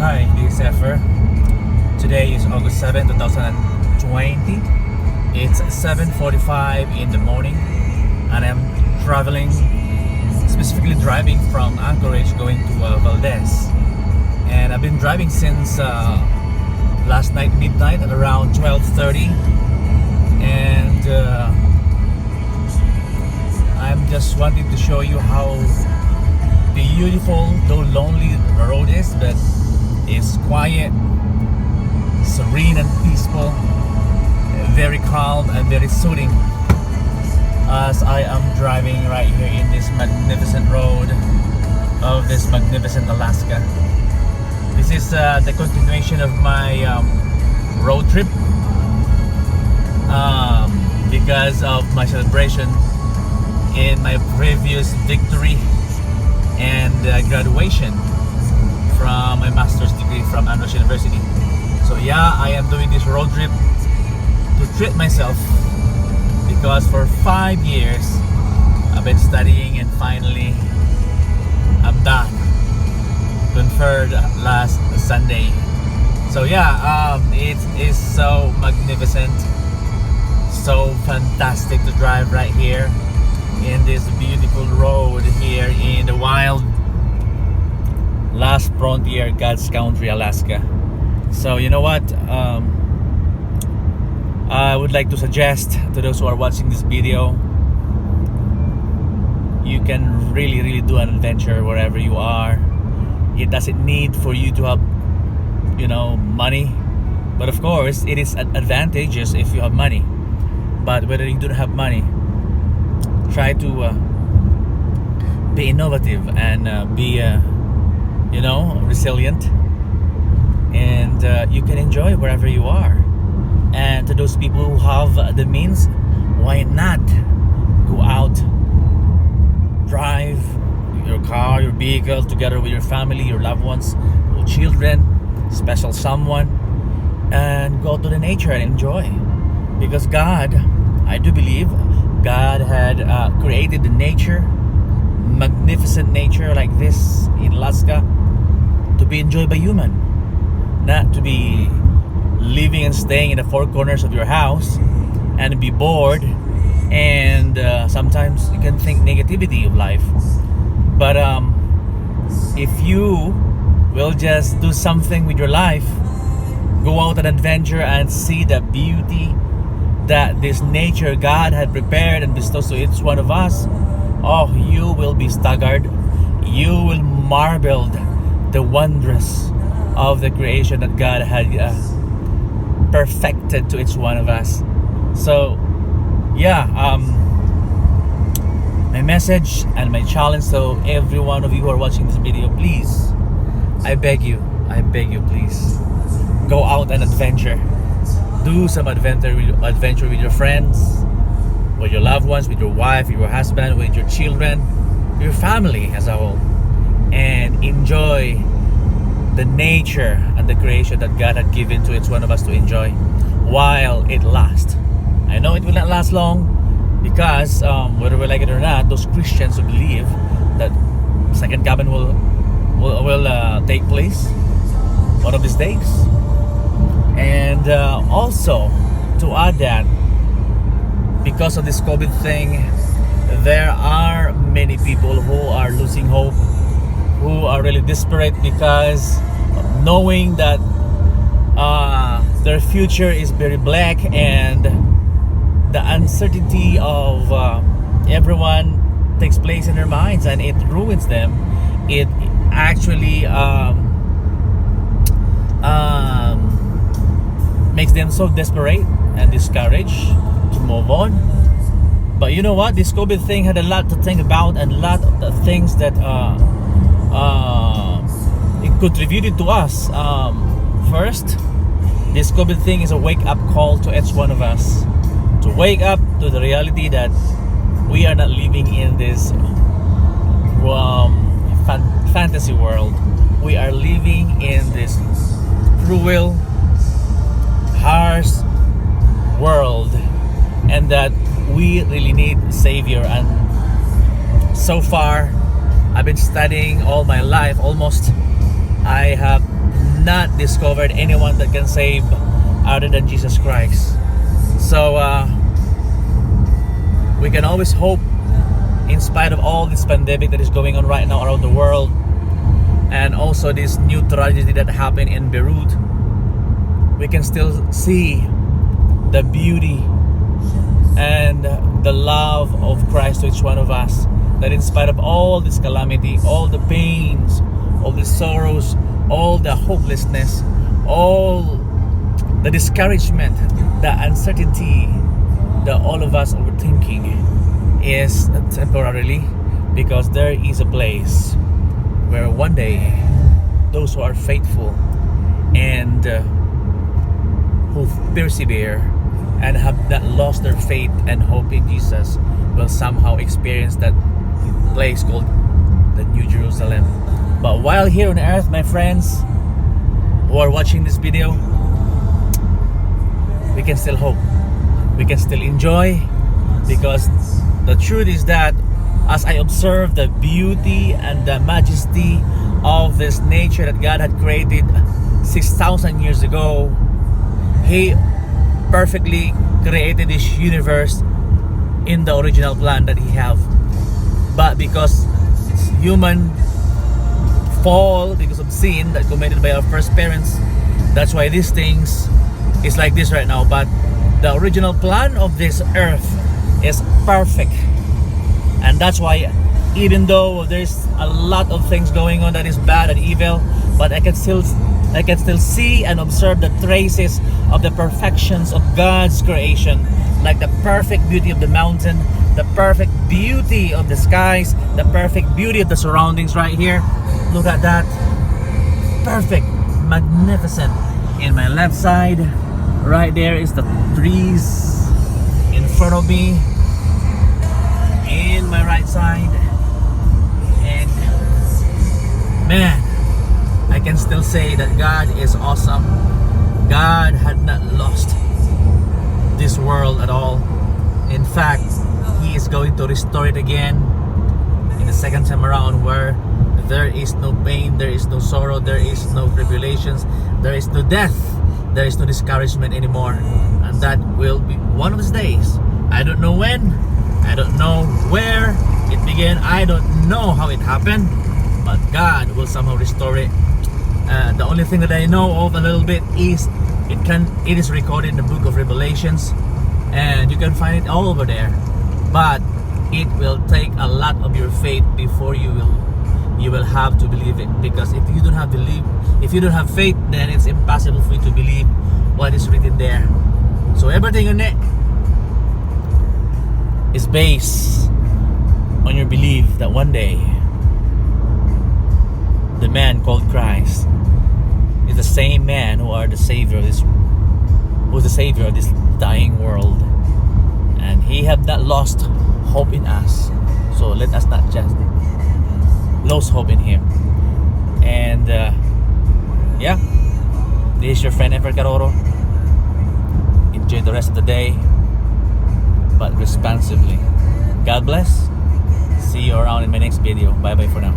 Hi, this is Zephyr. Today is August 7, 2020. It's 7:45 in the morning and I'm traveling, specifically driving from Anchorage going to Valdez. And I've been driving since last night midnight at around 12:30, and I'm just wanting to show you how beautiful, though lonely, the road is, but it's quiet, serene and peaceful, very calm and very soothing as I am driving right here in this magnificent road of this magnificent Alaska. This is the continuation of my road trip because of my celebration in my previous victory and graduation from my master's degree from Andros University. So yeah, I am doing this road trip to treat myself because for 5 years I've been studying and finally I'm done. Conferred last Sunday. So yeah, it is so magnificent, so fantastic to drive right here in this beautiful road here in the wild last frontier, God's country, Alaska. So you know what, I would like to suggest to those who are watching this video, you can really do an adventure wherever you are. It doesn't need for you to have, money, but of course it is advantageous if you have money. But whether you don't have money, try to be innovative and be resilient, and you can enjoy wherever you are. And to those people who have the means, why not go out, drive your car, your vehicle together with your family, your loved ones, your children, special someone, and go to the nature and enjoy. Because God, I do believe God had created the nature, magnificent nature like this in Alaska, to be enjoyed by human, not to be living and staying in the four corners of your house and be bored, and sometimes you can think negativity of life. But if you will just do something with your life, go out and adventure and see the beauty that this nature God had prepared and bestowed to each one of us, oh, you will be staggered. You will marvel the wonders of the creation that God had perfected to each one of us. So yeah, my message and my challenge to every one of you who are watching this video, please, I beg you, please, go out and adventure. Do some adventure with your friends, with your loved ones, with your wife, with your husband, with your children, your family as a whole, and enjoy the nature and the creation that God had given to each one of us to enjoy while it lasts. I know it will not last long, because whether we like it or not, those Christians who believe that second coming will take place one of these days. And also to add that, because of this COVID thing, there are many people who are losing hope, who are really desperate because knowing that their future is very black, and the uncertainty of everyone takes place in their minds, and it ruins them. It actually makes them so desperate and discouraged to move on. But you know what? This COVID thing had a lot to think about, and a lot of the things that it contributed to us. First, this COVID thing is a wake-up call to each one of us to wake up to the reality that we are not living in this fantasy world. We are living in this cruel, harsh world, and that we really need a savior. And so far, I've been studying all my life almost. I have not discovered anyone that can save other than Jesus Christ. So we can always hope, in spite of all this pandemic that is going on right now around the world, and also this new tragedy that happened in Beirut, we can still see the beauty and the love of Christ to each one of us. That in spite of all this calamity, all the pains, all the sorrows, all the hopelessness, all the discouragement, the uncertainty that all of us are thinking is temporarily, because there is a place where one day those who are faithful and who persevere and have not lost their faith and hope in Jesus will somehow experience that place called the New Jerusalem. But while here on earth, my friends who are watching this video, we can still hope, we can still enjoy, because the truth is that as I observe the beauty and the majesty of this nature that God had created 6,000 years ago, He perfectly created this universe in the original plan that He have. But because human fall, because of sin that committed by our first parents, that's why these things is like this right now. But the original plan of this earth is perfect, and that's why even though there's a lot of things going on that is bad and evil, but I can still see and observe the traces of the perfections of God's creation, like the perfect beauty of the mountain, the perfect beauty of the skies, the perfect beauty of the surroundings right here. Look at that, perfect, magnificent. In my left side, right there is the trees in front of me, in my right side, and man, I can still say that God is awesome. God had not lost this world at all. In fact, He is going to restore it again in the second time around, where there is no pain, there is no sorrow, there is no tribulations, there is no death, there is no discouragement anymore. And that will be one of these days. I don't know when, I don't know where it began, I don't know how it happened, but God will somehow restore it. The only thing that I know of a little bit is it is recorded in the book of Revelations, and you can find it all over there. But it will take a lot of your faith before you will have to believe it, because if you don't have faith, then it's impossible for you to believe what is written there. So everything in it is based on your belief that one day the man called Christ is the same man who is the savior of this dying world, and He have not lost hope in us. So let us not just lose hope in Him. And yeah, this is your friend Ever Caroro. Enjoy the rest of the day, but responsibly. God bless. See you around in my next video. Bye bye for now.